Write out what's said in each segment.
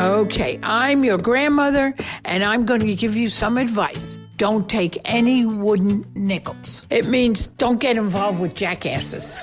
Okay, I'm your grandmother, and I'm going to give you some advice. Don't take any wooden nickels. It means don't get involved with jackasses.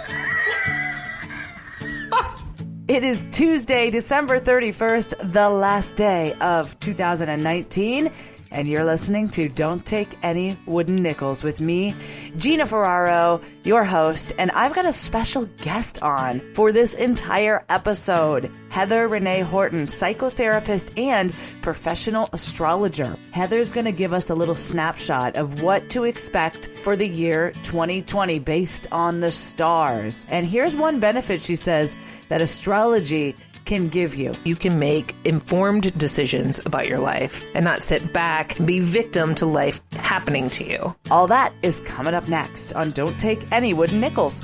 It is Tuesday, December 31st, the last day of 2019, and you're listening to Don't Take Any Wooden Nickels with me, Gina Ferraro, your host, and I've got a special guest on for this entire episode, Heather Renae Horton, psychotherapist and professional astrologer. Heather's going to give us a little snapshot of what to expect for the year 2020 based on the stars. And here's one benefit, she says, that astrology can give you. You can make informed decisions about your life and not sit back and be victim to life happening to you. All that is coming up next on Don't Take Any Wooden Nickels.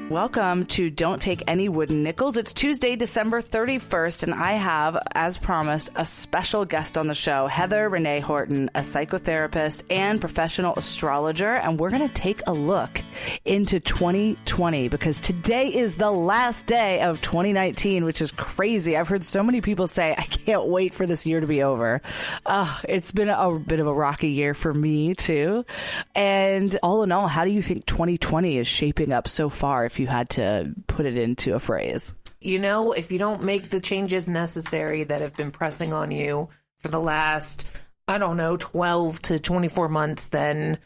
Welcome to Don't Take Any Wooden Nickels. It's Tuesday, December 31st, and I have, as promised, a special guest on the show, Heather Renae Horton, a psychotherapist and professional astrologer, and we're going to take a look into 2020 because today is the last day of 2019, which is crazy. I've heard so many people say, I can't wait for this year to be over. It's been a bit of a rocky year for me, too. And all in all, how do you think 2020 is shaping up so far, if you had to put it into a phrase? You know, if you don't make the changes necessary that have been pressing on you for the last, 12 to 24 months, then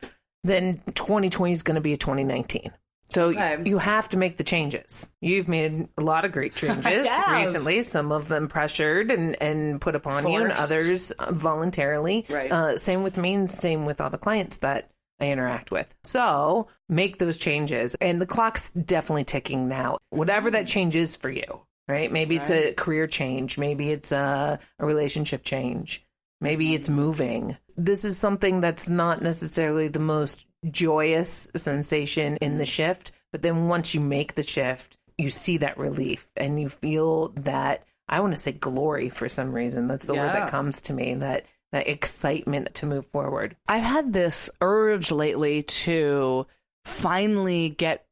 2020 is going to be a 2019. So you have to make the changes. You've made a lot of great changes recently, some of them pressured and put upon you, and others voluntarily. Right. Same with me and same with all the clients that I interact with. So make those changes. And the clock's definitely ticking now. Whatever that change is for you, right? Maybe it's a career change. Maybe it's a relationship change. Maybe it's moving. This is something that's not necessarily the most joyous sensation in the shift. But then once you make the shift, you see that relief and you feel that, I want to say glory for some reason. That's the word that comes to me, that excitement to move forward. I've had this urge lately to finally get,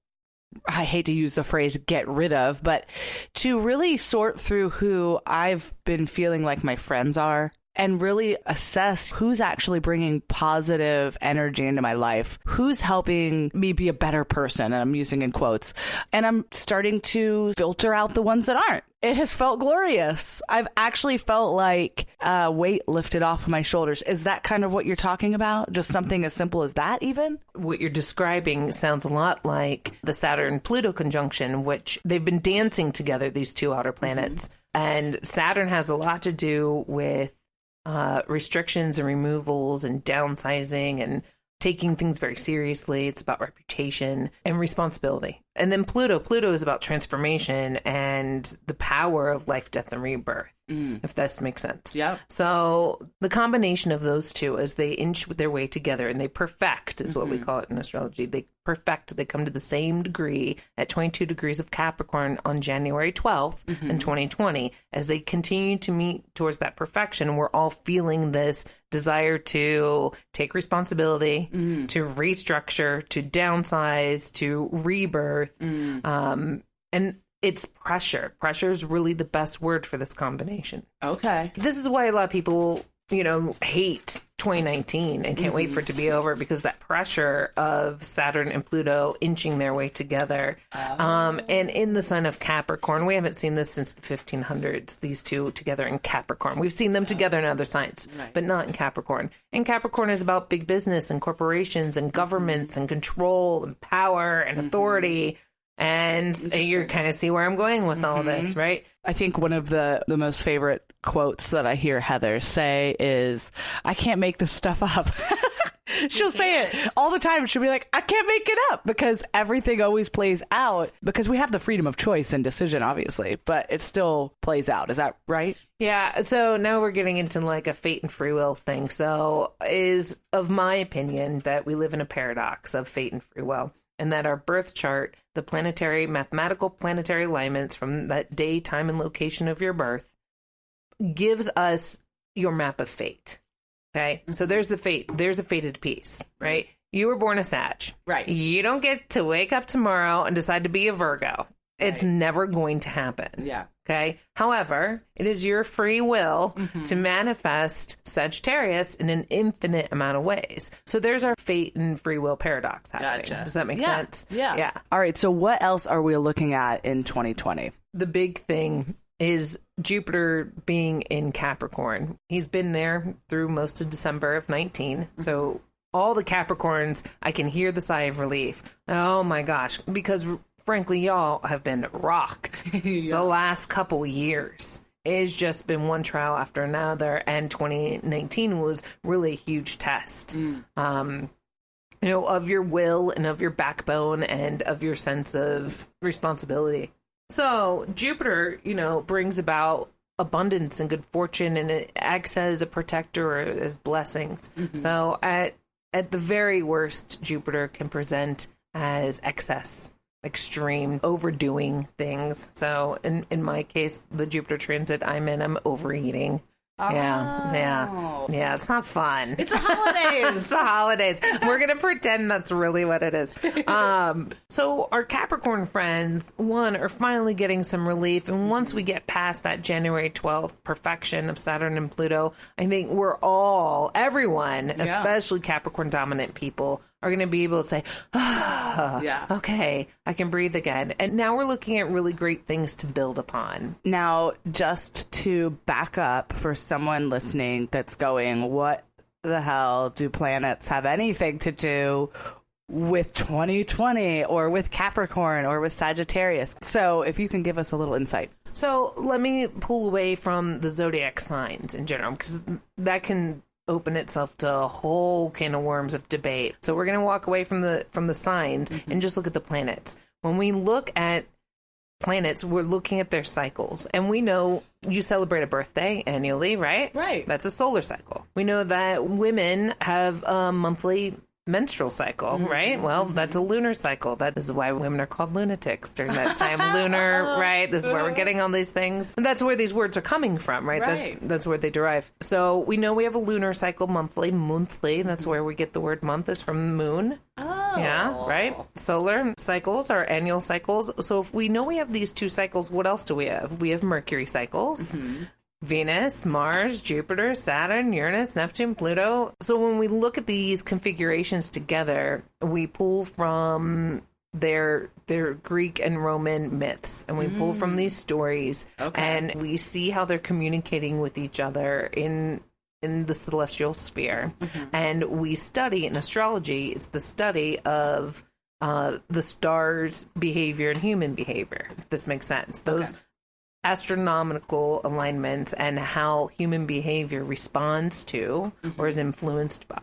I hate to use the phrase get rid of, but to really sort through who I've been feeling like my friends are and really assess who's actually bringing positive energy into my life, who's helping me be a better person, and I'm using in quotes, and I'm starting to filter out the ones that aren't. It has felt glorious. I've actually felt like a weight lifted off of my shoulders. Is that kind of what you're talking about? Just something as simple as that even? What you're describing sounds a lot like the Saturn-Pluto conjunction, which they've been dancing together, these two outer planets. Mm-hmm. And Saturn has a lot to do with restrictions and removals and downsizing and taking things very seriously. It's about reputation and responsibility. And then Pluto is about transformation and the power of life, death, and rebirth, if this makes sense. Yeah. So the combination of those two, as they inch their way together and they perfect, is what we call it in astrology. They perfect, they come to the same degree at 22 degrees of Capricorn on January 12th in 2020. As they continue to meet towards that perfection, we're all feeling this desire to take responsibility, to restructure, to downsize, to rebirth. And it's pressure. Pressure is really the best word for this combination. Okay. This is why a lot of people, hate 2019 and can't wait for it to be over, because that pressure of Saturn and Pluto inching their way together. And in the sign of Capricorn, we haven't seen this since the 1500s, these two together in Capricorn. We've seen them together in other signs, but not in Capricorn. And Capricorn is about big business and corporations and governments and control and power and authority. And you kind of see where I'm going with all this, right? I think one of the most favorite quotes that I hear Heather say is, I can't make this stuff up. She'll say it all the time. She'll be like, I can't make it up, because everything always plays out, because we have the freedom of choice and decision, obviously, but it still plays out. Is that right? Yeah. So now we're getting into like a fate and free will thing. So is of my opinion that we live in a paradox of fate and free will. And that our birth chart, the mathematical planetary alignments from that day, time, and location of your birth, gives us your map of fate. Okay? So there's the fate. There's a fated piece, right? You were born a Sag. Right. You don't get to wake up tomorrow and decide to be a Virgo. It's never going to happen. Yeah. Okay. However, it is your free will to manifest Sagittarius in an infinite amount of ways. So there's our fate and free will paradox happening. Gotcha. Does that make sense? Yeah. All right. So what else are we looking at in 2020? The big thing is Jupiter being in Capricorn. He's been there through most of December of 19. So all the Capricorns, I can hear the sigh of relief. Oh my gosh. Because frankly, y'all have been rocked the last couple years. It's just been one trial after another, and 2019 was really a huge test. Of your will and of your backbone and of your sense of responsibility. So Jupiter, brings about abundance and good fortune, and it acts as a protector or as blessings. So at the very worst, Jupiter can present as excess, extreme, overdoing things. So in my case, the Jupiter transit I'm overeating. Yeah, it's not fun. It's the holidays. It's the holidays. We're going to pretend that's really what it is. So our Capricorn friends, are finally getting some relief. And once we get past that January 12th perfection of Saturn and Pluto, I think everyone, especially Capricorn dominant people, are going to be able to say, okay, I can breathe again. And now we're looking at really great things to build upon. Now, just to back up for someone listening that's going, what the hell do planets have anything to do with 2020 or with Capricorn or with Sagittarius? So if you can give us a little insight. So let me pull away from the zodiac signs in general, because that can open itself to a whole can of worms of debate. So we're going to walk away from the signs and just look at the planets. When we look at planets, we're looking at their cycles. And we know you celebrate a birthday annually, right? Right. That's a solar cycle. We know that women have a monthly menstrual cycle, right? Well, that's a lunar cycle. That is why women are called lunatics during that time. Lunar, right? This is where we're getting all these things. And that's where these words are coming from, right? That's where they derive. So we know we have a lunar cycle monthly. That's where we get the word month, is from the moon. Oh. Yeah, right? Solar cycles are annual cycles. So if we know we have these two cycles, what else do we have? We have Mercury cycles. Venus, Mars, Jupiter, Saturn, Uranus, Neptune, Pluto. So when we look at these configurations together, we pull from their Greek and Roman myths, and we pull from these stories, and we see how they're communicating with each other in the celestial sphere. And we study in astrology, it's the study of the stars' behavior and human behavior, if this makes sense. Those astronomical alignments and how human behavior responds to or is influenced by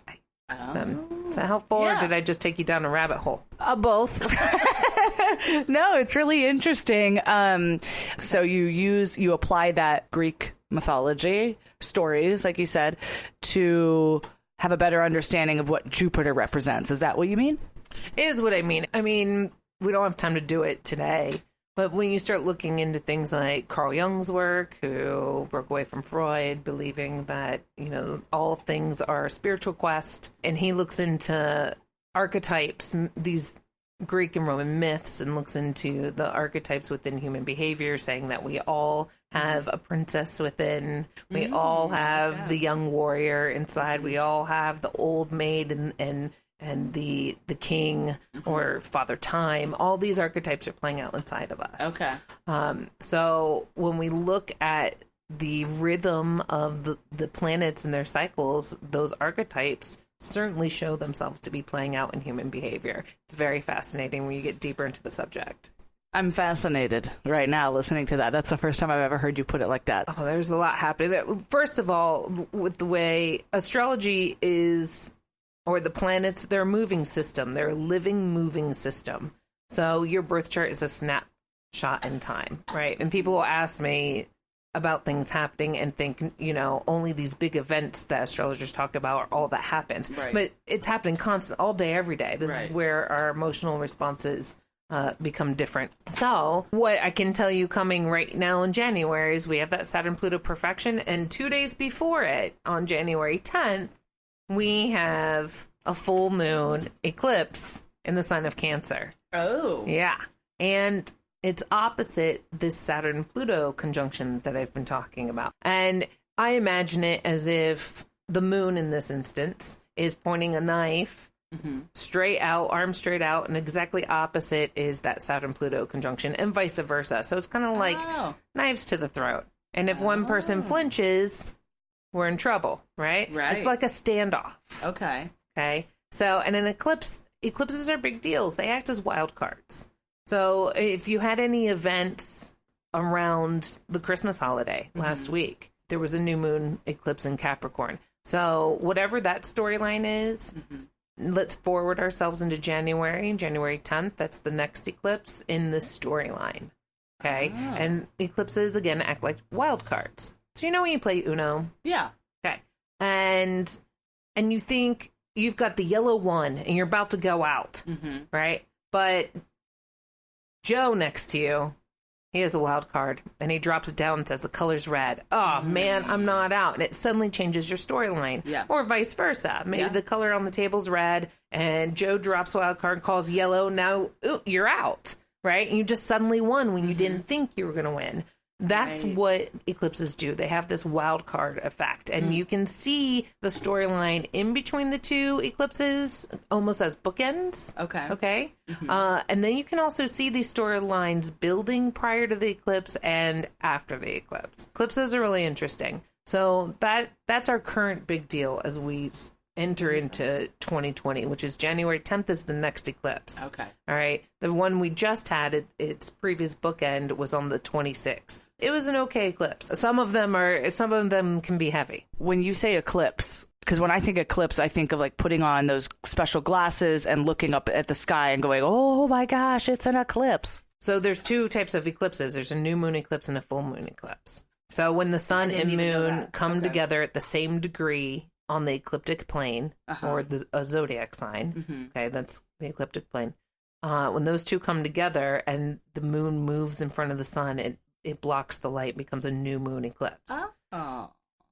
them. Is that helpful, or did I just take you down a rabbit hole? Both. No, it's really interesting. So you apply that Greek mythology stories, like you said, to have a better understanding of what Jupiter represents. Is that what you mean? Is what I mean. I mean, we don't have time to do it today. But when you start looking into things like Carl Jung's work, who broke away from Freud, believing that, all things are a spiritual quest, and he looks into archetypes, these Greek and Roman myths, and looks into the archetypes within human behavior, saying that we all have a princess within, we all have the young warrior inside, we all have the old maid and the king or Father Time. All these archetypes are playing out inside of us. So when we look at the rhythm of the planets and their cycles, those archetypes certainly show themselves to be playing out in human behavior. It's very fascinating when you get deeper into the subject. I'm fascinated right now listening to that. That's the first time I've ever heard you put it like that. Oh, there's a lot happening there. First of all, with the way astrology is, or the planets, they're a moving system. They're a living, moving system. So your birth chart is a snapshot in time, right? And people will ask me about things happening and think, only these big events that astrologers talk about are all that happens. Right. But it's happening constant, all day, every day. This is where our emotional responses become different. So what I can tell you coming right now in January is we have that Saturn-Pluto perfection. And 2 days before it, on January 10th, we have a full moon eclipse in the sign of Cancer. Oh. Yeah. And it's opposite this Saturn-Pluto conjunction that I've been talking about. And I imagine it as if the moon in this instance is pointing a knife straight out, arm straight out, and exactly opposite is that Saturn-Pluto conjunction, and vice versa. So it's kind of like knives to the throat. And if one person flinches, we're in trouble, right? Right. It's like a standoff. Okay. Okay. So, and an eclipses are big deals. They act as wild cards. So if you had any events around the Christmas holiday last week, there was a new moon eclipse in Capricorn. So whatever that storyline is, let's forward ourselves into January 10th. That's the next eclipse in this storyline. Okay. And eclipses, again, act like wild cards. So you know when you play Uno? Yeah. Okay. And you think you've got the yellow one and you're about to go out, right? But Joe next to you, he has a wild card, and he drops it down and says the color's red. Oh, man, I'm not out. And it suddenly changes your storyline. Yeah. Or vice versa. Maybe the color on the table's red, and Joe drops a wild card, calls yellow. Now, you're out, right? And you just suddenly won when you didn't think you were going to win. That's what eclipses do. They have this wild card effect. And you can see the storyline in between the two eclipses almost as bookends. Okay. And then you can also see these storylines building prior to the eclipse and after the eclipse. Eclipses are really interesting. So that's our current big deal as we enter into 2020, which is January 10th is the next eclipse. Okay. All right. The one we just had, its previous bookend was on the 26th. It was an okay eclipse. Some of them can be heavy. When you say eclipse, because when I think eclipse, I think of like putting on those special glasses and looking up at the sky and going, oh my gosh, it's an eclipse. So there's two types of eclipses. There's a new moon eclipse and a full moon eclipse. So when the sun and moon come together at the same degree on the ecliptic plane or a zodiac sign, okay, that's the ecliptic plane. When those two come together and the moon moves in front of the sun, it blocks the light, becomes a new moon eclipse.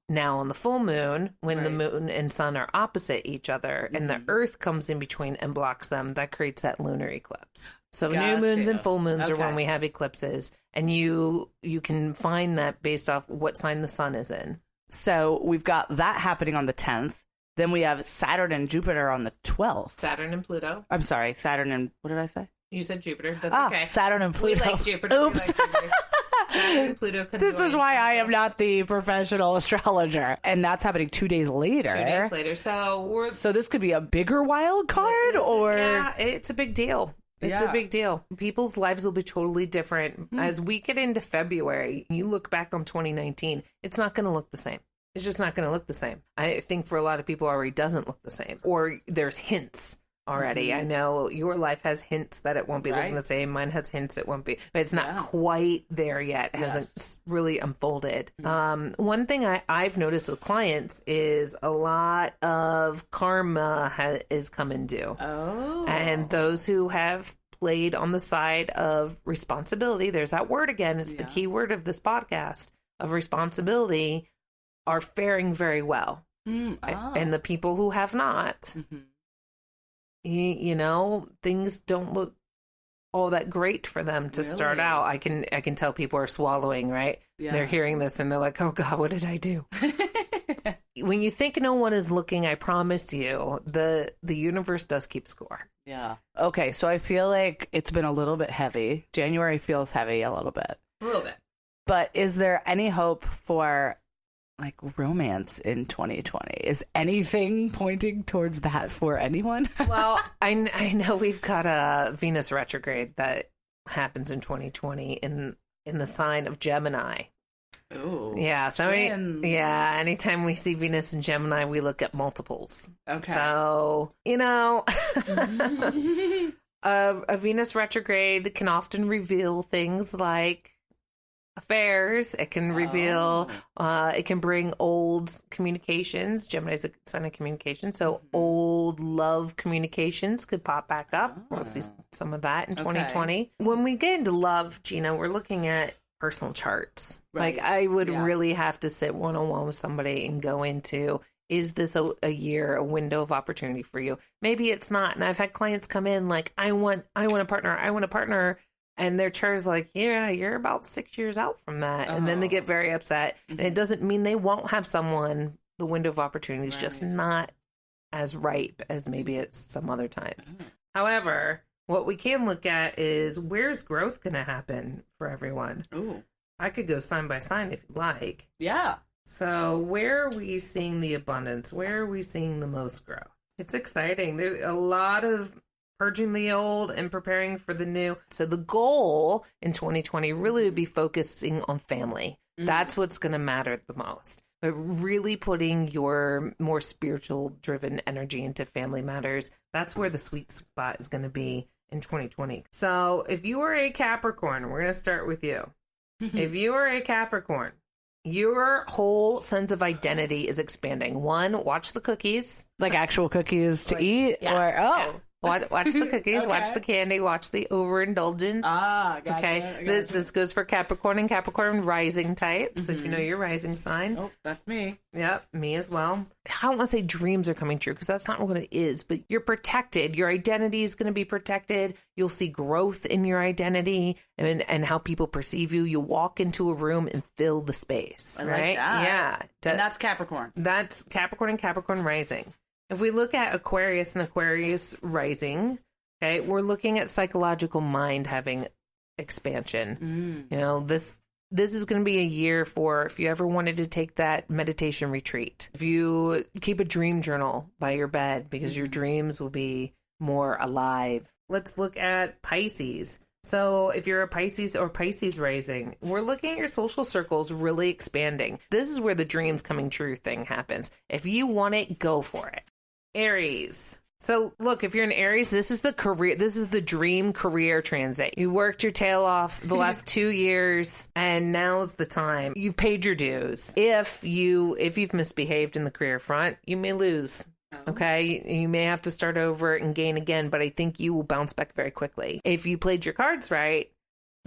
Now on the full moon, when the moon and sun are opposite each other and the earth comes in between and blocks them, that creates that lunar eclipse. So new moons and full moons are when we have eclipses, and you can find that based off what sign the sun is in. So we've got that happening on the 10th. Then we have Saturn and Jupiter on the 12th. Saturn and Pluto. I'm sorry, Saturn and, what did I say? You said Jupiter. That's okay. Saturn and Pluto. We like Jupiter. Oops. We like Jupiter. Saturn and Pluto. This is why I am not the professional astrologer. And that's happening 2 days later. 2 days later. So this could be a bigger wild card, or? Yeah, it's a big deal. It's a big deal. People's lives will be totally different. As we get into February, you look back on 2019, it's not going to look the same. It's just not going to look the same. I think for a lot of people, it already doesn't look the same. Or there's hints already. I know your life has hints that it won't be looking the same. Mine has hints it won't be. But it's not quite there yet. It hasn't really unfolded. One thing I've noticed with clients is a lot of karma is coming due. And those who have played on the side of responsibility, there's that word again. It's the key word of this podcast, of responsibility, are faring very well. And the people who have not, you know, things don't look all that great for them to start out. I can tell people are swallowing, right? They're hearing this and they're like, oh God, what did I do? When you think no one is looking, I promise you, the universe does keep score. Yeah. Okay, so I feel like it's been a little bit heavy. January feels heavy a little bit. A little bit. But is there any hope for like romance in 2020? Is anything pointing towards that for anyone? Well, I know we've got a Venus retrograde that happens in 2020 in the sign of Gemini. Ooh. Yeah. So anytime we see Venus in Gemini, we look at multiples. Okay. So, you know, a Venus retrograde can often reveal things like affairs. It can reveal, it can bring old communications. Gemini's a sign of communication. So old love communications could pop back up. We'll see some of that in 2020. When we get into love, Gina, we're looking at personal charts. Like I would really have to sit one-on-one with somebody and go into, is this a year, a window of opportunity for you? Maybe it's not. And I've had clients come in like, I want a partner. And their chart's like, yeah, you're about 6 years out from that. And then they get very upset. And it doesn't mean they won't have someone. The window of opportunity is just not as ripe as maybe it's some other times. However, what we can look at is where's growth going to happen for everyone? Ooh. I could go sign by sign if you like. Yeah. So where are we seeing the abundance? Where are we seeing the most growth? It's exciting. There's a lot of purging the old and preparing for the new. So the goal in 2020 really would be focusing on family. That's what's going to matter the most. But really putting your more spiritual driven energy into family matters. That's where the sweet spot is going to be in 2020. So if you are a Capricorn, we're going to start with you. If you are a Capricorn, your whole sense of identity is expanding. One, watch the cookies. Like actual cookies to eat? Yeah. Watch the cookies, watch the candy, watch the overindulgence. Gotcha. Okay, this goes for Capricorn and Capricorn rising types. If you know your rising sign. Oh, that's me. Yep, me as well. I don't want to say dreams are coming true because that's not what it is, but you're protected. Your identity is going to be protected. You'll see growth in your identity and how people perceive you. You'll walk into a room and fill the space. I right? like that. Yeah. And that's Capricorn. That's Capricorn and Capricorn rising. If we look at Aquarius and Aquarius rising, okay, we're looking at psychological mind having expansion. You know, this is going to be a year for if you ever wanted to take that meditation retreat. If you keep a dream journal by your bed because your dreams will be more alive. Let's look at Pisces. So if you're a Pisces or Pisces rising, we're looking at your social circles really expanding. This is where the dreams coming true thing happens. If you want it, go for it. Aries. So look, if you're an Aries, this is the dream career transit. You worked your tail off the last 2 years and now's the time. You've paid your dues. If you've misbehaved in the career front, you may lose. Okay, you may have to start over and gain again, but I think you will bounce back very quickly. If you played your cards right,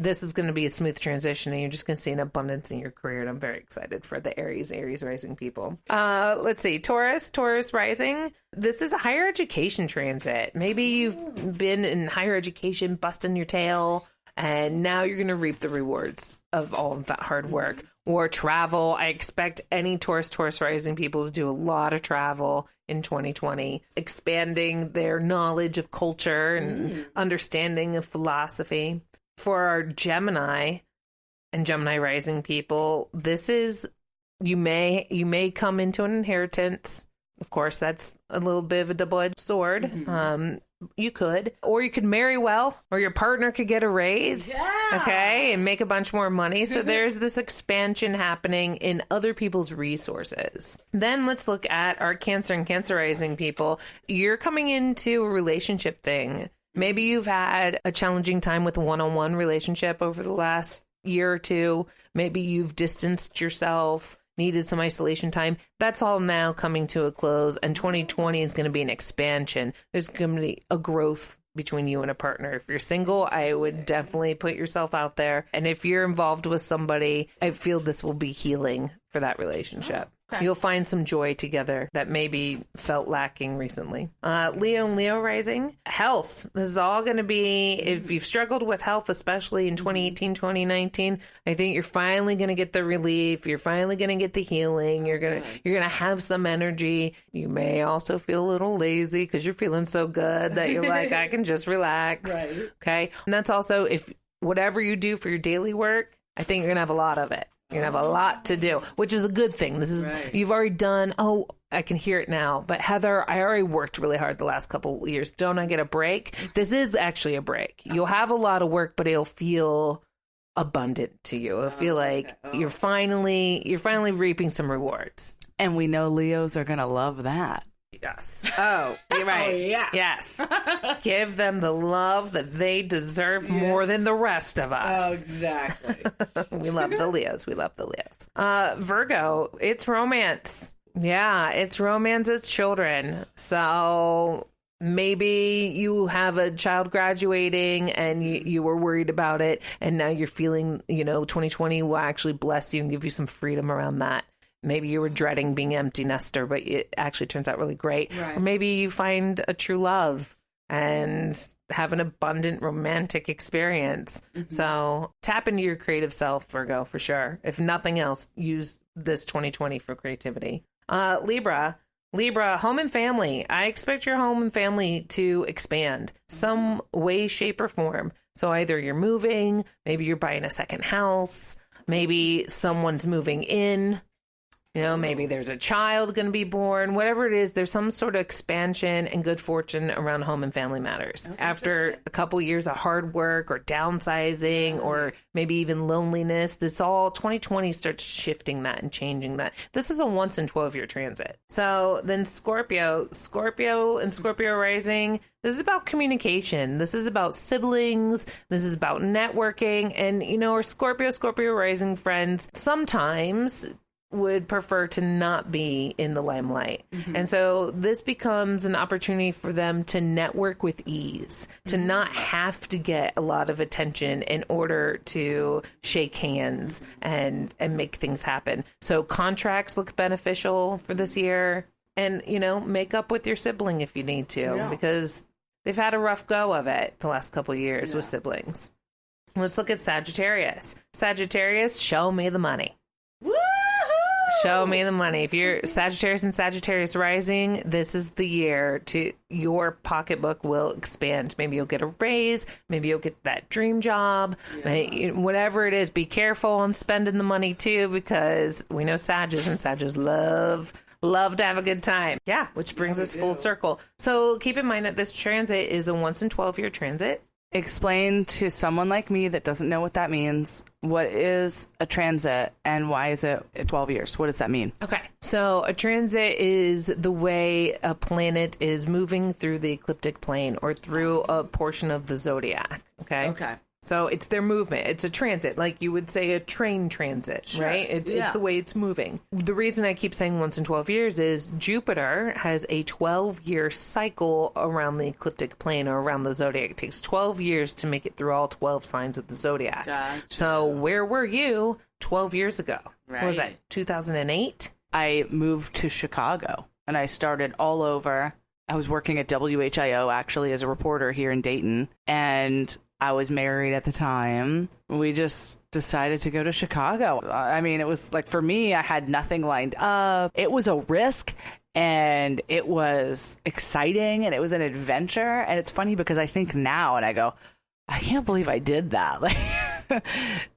this is going to be a smooth transition and you're just going to see an abundance in your career. And I'm very excited for the Aries rising people. Let's see, Taurus rising. This is a higher education transit. Maybe you've been in higher education, busting your tail, and now you're going to reap the rewards of all of that hard work. Or travel. I expect any Taurus rising people to do a lot of travel in 2020, expanding their knowledge of culture and understanding of philosophy. For our Gemini and Gemini rising people, this is you may come into an inheritance. Of course, that's a little bit of a double-edged sword. You could marry well, or your partner could get a raise, okay, and make a bunch more money. So there's this expansion happening in other people's resources. Then let's look at our Cancer and Cancer rising people. You're coming into a relationship thing. Maybe you've had a challenging time with a one-on-one relationship over the last year or two. Maybe you've distanced yourself, needed some isolation time. That's all now coming to a close, and 2020 is going to be an expansion. There's going to be a growth between you and a partner. If you're single, I would definitely put yourself out there. And if you're involved with somebody, I feel this will be healing for that relationship. Okay. You'll find some joy together that maybe felt lacking recently. Leo and Leo rising. Health. This is all going to be, if you've struggled with health, especially in 2018, 2019, I think you're finally going to get the relief. You're finally going to get the healing. You're going to have some energy. You may also feel a little lazy because you're feeling so good that you're like, I can just relax. Right. Okay. And that's also, if whatever you do for your daily work, I think you're going to have a lot of it. You're going to have a lot to do, which is a good thing. This is, You've already done, I can hear it now. But Heather, I already worked really hard the last couple of years. Don't I get a break? This is actually a break. You'll have a lot of work, but it'll feel abundant to you. It'll feel like you're finally reaping some rewards. And we know Leos are going to love that. Yes. Oh, you're right. Yes. Give them the love that they deserve more than the rest of us. Oh, exactly. We love the Leos. Virgo, it's romance. Yeah, it's romance as children. So maybe you have a child graduating and you were worried about it, and now you're feeling, 2020 will actually bless you and give you some freedom around that. Maybe you were dreading being an empty nester, but it actually turns out really great. Right. Or maybe you find a true love and have an abundant romantic experience. So tap into your creative self, Virgo, for sure. If nothing else, use this 2020 for creativity. Libra, home and family. I expect your home and family to expand some way, shape, or form. So either you're moving, maybe you're buying a second house, maybe someone's moving in. You know, maybe there's a child going to be born, whatever it is, there's some sort of expansion and good fortune around home and family matters. After a couple years of hard work or downsizing or maybe even loneliness, 2020 starts shifting that and changing that. This is a once in 12-year transit. So then Scorpio and Scorpio rising, this is about communication. This is about siblings. This is about networking. And, you know, our Scorpio rising friends sometimes would prefer to not be in the limelight. And so this becomes an opportunity for them to network with ease, to not have to get a lot of attention in order to shake hands and make things happen. So contracts look beneficial for this year, and, you know, make up with your sibling if you need to, because they've had a rough go of it the last couple of years with siblings. Let's look at Sagittarius. Sagittarius, show me the money. Show me the money. If you're Sagittarius and Sagittarius rising, this is the year to your pocketbook will expand. Maybe you'll get a raise. Maybe you'll get that dream job. Whatever it is, be careful on spending the money too, because we know Sagittarius and Sagittarius love to have a good time. Yeah, which brings us full circle. So keep in mind that this transit is a once in 12-year transit. Explain to someone like me that doesn't know what that means. What is a transit and why is it 12 years? What does that mean? Okay. So a transit is the way a planet is moving through the ecliptic plane or through a portion of the zodiac. Okay. So it's their movement. It's a transit, like you would say a train transit, right? It's the way it's moving. The reason I keep saying once in 12 years is Jupiter has a 12-year cycle around the ecliptic plane or around the zodiac. It takes 12 years to make it through all 12 signs of the zodiac. Gotcha. So where were you 12 years ago? Right. What was that, 2008? I moved to Chicago and I started all over. I was working at WHIO actually as a reporter here in Dayton, and I was married at the time. We just decided to go to Chicago. I mean, it was like, for me, I had nothing lined up. It was a risk and it was exciting and it was an adventure. And it's funny because I think now and I go, I can't believe I did that. Like,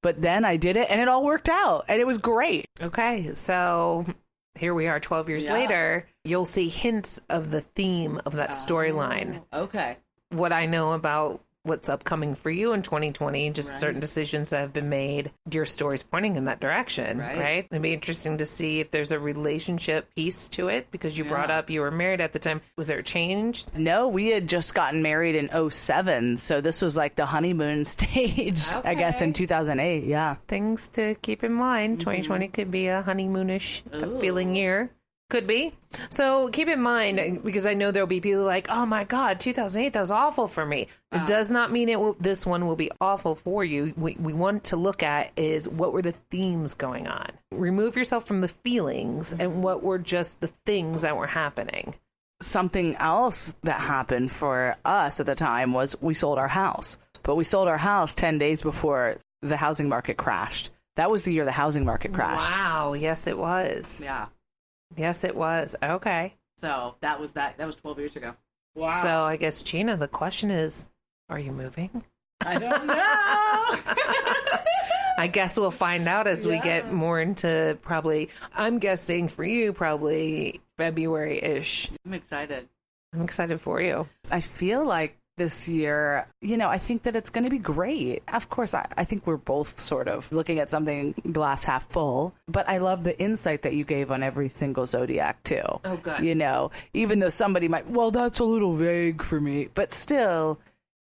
but then I did it and it all worked out and it was great. Okay. So here we are 12 years later. You'll see hints of the theme of that storyline. Okay. What I know about what's upcoming for you in 2020, just certain decisions that have been made, your story's pointing in that direction, right? It'd be interesting to see if there's a relationship piece to it, because you brought up you were married at the time. Was there a change? No, we had just gotten married in 2007, so this was like the honeymoon stage, I guess, in 2008, Things to keep in mind. 2020 could be a honeymoonish feeling year. Could be. So keep in mind, because I know there'll be people like, oh my God, 2008, that was awful for me. It does not mean this one will be awful for you. We want to look at is what were the themes going on. Remove yourself from the feelings and what were just the things that were happening. Something else that happened for us at the time was we sold our house. But we sold our house 10 days before the housing market crashed. That was the year the housing market crashed. Wow. Yes, it was. Yeah. Yes, it was. Okay. So that was 12 years ago. Wow. So I guess, Gina, the question is, are you moving? I don't know. I guess we'll find out as we get more into I'm guessing for you, probably February-ish. I'm excited. I'm excited for you. I feel like this year, I think that it's going to be great. Of course, I think we're both sort of looking at something glass half full, but I love the insight that you gave on every single zodiac too. Oh, good. Even though somebody might, well, that's a little vague for me, but still,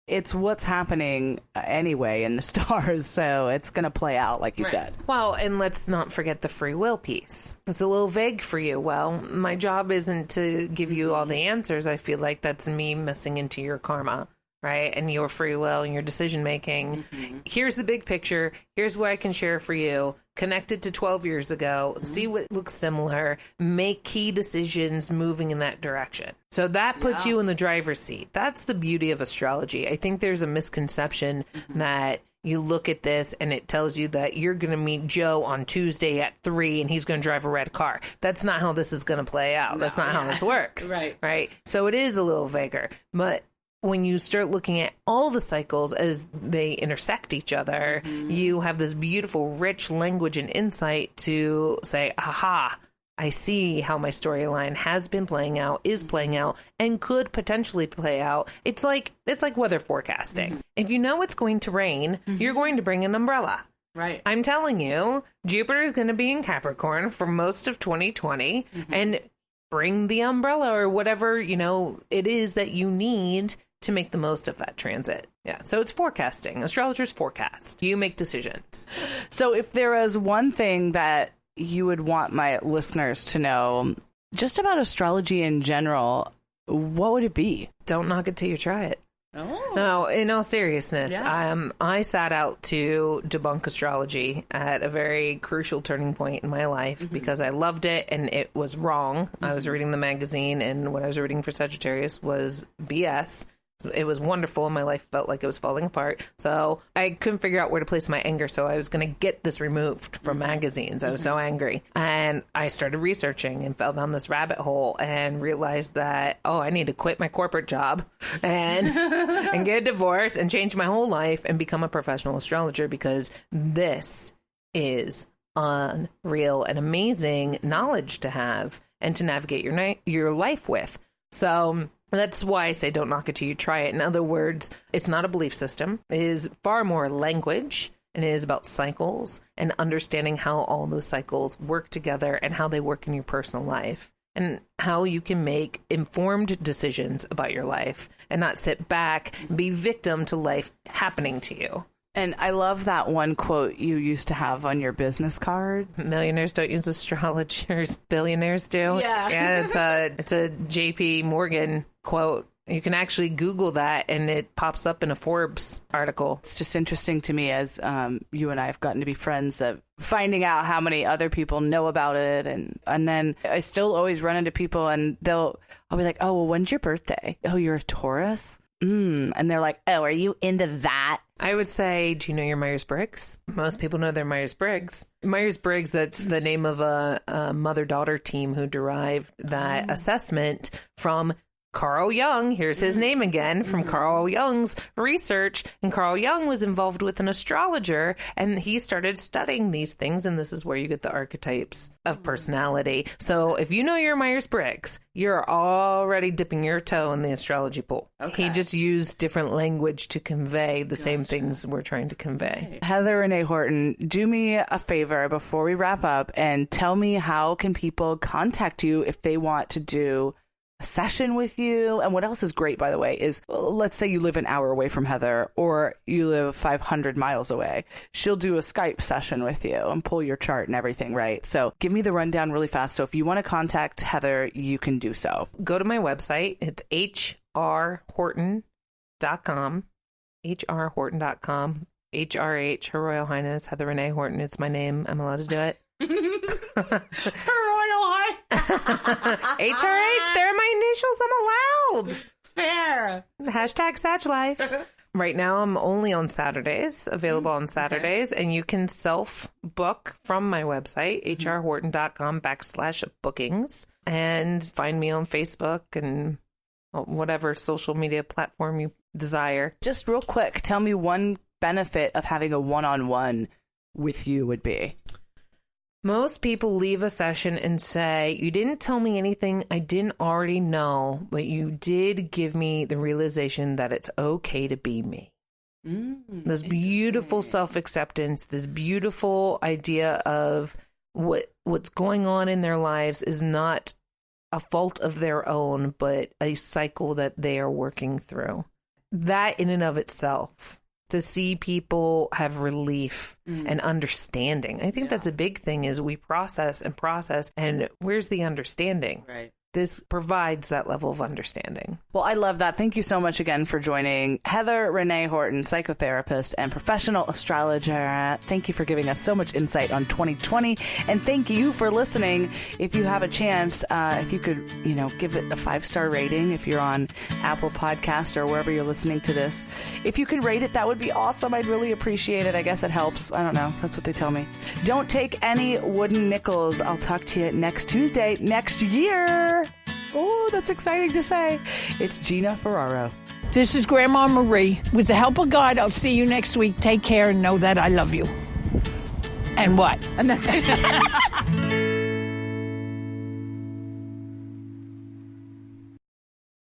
it's what's happening anyway in the stars, so it's going to play out like you said. Well, and let's not forget the free will piece. It's a little vague for you. Well, my job isn't to give you all the answers. I feel like that's me messing into your karma. right? And your free will and your decision making. Here's the big picture. Here's what I can share for you. Connected to 12 years ago. See what looks similar. Make key decisions moving in that direction. So that puts you in the driver's seat. That's the beauty of astrology. I think there's a misconception that you look at this and it tells you that you're going to meet Joe on Tuesday at 3 and he's going to drive a red car. That's not how this is going to play out. That's not how this works. Right. So it is a little vaguer. But when you start looking at all the cycles as they intersect each other, you have this beautiful, rich language and insight to say, aha, I see how my storyline has been playing out, is playing out, and could potentially play out. It's like weather forecasting. If you know it's going to rain, you're going to bring an umbrella. Right. I'm telling you, Jupiter is going to be in Capricorn for most of 2020, and bring the umbrella or whatever, it is that you need to make the most of that transit. Yeah. So it's forecasting. Astrologers forecast. You make decisions. So if there was one thing that you would want my listeners to know just about astrology in general, what would it be? Don't knock it till you try it. Oh. No, in all seriousness, I sat out to debunk astrology at a very crucial turning point in my life because I loved it and it was wrong. I was reading the magazine and what I was reading for Sagittarius was BS. It was wonderful and my life felt like it was falling apart. So I couldn't figure out where to place my anger. So I was going to get this removed from magazines. I was so angry. And I started researching and fell down this rabbit hole and realized that, I need to quit my corporate job and, and get a divorce and change my whole life and become a professional astrologer because this is unreal and amazing knowledge to have and to navigate your life with. So that's why I say don't knock it till you try it. In other words, it's not a belief system. It is far more language, and it is about cycles and understanding how all those cycles work together and how they work in your personal life and how you can make informed decisions about your life and not sit back and be victim to life happening to you. And I love that one quote you used to have on your business card. Millionaires don't use astrologers, billionaires do. Yeah, it's a JP Morgan quote. You can actually Google that and it pops up in a Forbes article. It's just interesting to me as you and I have gotten to be friends of finding out how many other people know about it. And then I still always run into people and I'll be like, oh, well, when's your birthday? Oh, you're a Taurus? And they're like, oh, are you into that? I would say, do you know your Myers-Briggs? Most people know their Myers-Briggs. Myers-Briggs, that's the name of a mother-daughter team who derived that assessment from Carl Jung. Here's his name again, from Carl Jung's research. And Carl Jung was involved with an astrologer, and he started studying these things, and this is where you get the archetypes of personality. So if you know your Myers-Briggs, you're already dipping your toe in the astrology pool. Okay. He just used different language to convey the same things we're trying to convey. Heather Renae Horton, do me a favor before we wrap up and tell me how can people contact you if they want to do a session with you. And what else is great, by the way, is let's say you live an hour away from Heather or you live 500 miles away. She'll do a Skype session with you and pull your chart and everything, right? So give me the rundown really fast. So if you want to contact Heather, you can do so. Go to my website. It's hrhorton.com. hrhorton.com. HRH, Her Royal Highness, Heather Renae Horton. It's my name. I'm allowed to do it. Her Royal Highness. HRH, they're my initials. I'm allowed. Fair. Hashtag Sag Life. Right now, I'm only on Saturdays, available on Saturdays, and you can self-book from my website, hrhorton.com/bookings, and find me on Facebook and whatever social media platform you desire. Just real quick, tell me one benefit of having a one-on-one with you would be. Most people leave a session and say, you didn't tell me anything I didn't already know, but you did give me the realization that it's okay to be me. This beautiful self-acceptance, this beautiful idea of what's going on in their lives is not a fault of their own, but a cycle that they are working through. That in and of itself, to see people have relief and understanding. I think that's a big thing is we process, and where's the understanding? Right. this provides that level of understanding. Well, I love that. Thank you so much again for joining Heather Renae Horton, psychotherapist and professional astrologer. Thank you for giving us so much insight on 2020. And thank you for listening. If you have a chance, if you could, give it a 5-star rating if you're on Apple Podcast or wherever you're listening to this. If you can rate it, that would be awesome. I'd really appreciate it. I guess it helps. I don't know. That's what they tell me. Don't take any wooden nickels. I'll talk to you next Tuesday, next year. Oh, that's exciting to say. It's Gina Ferraro. This is Grandma Marie. With the help of God, I'll see you next week. Take care and know that I love you. And what? And that's it.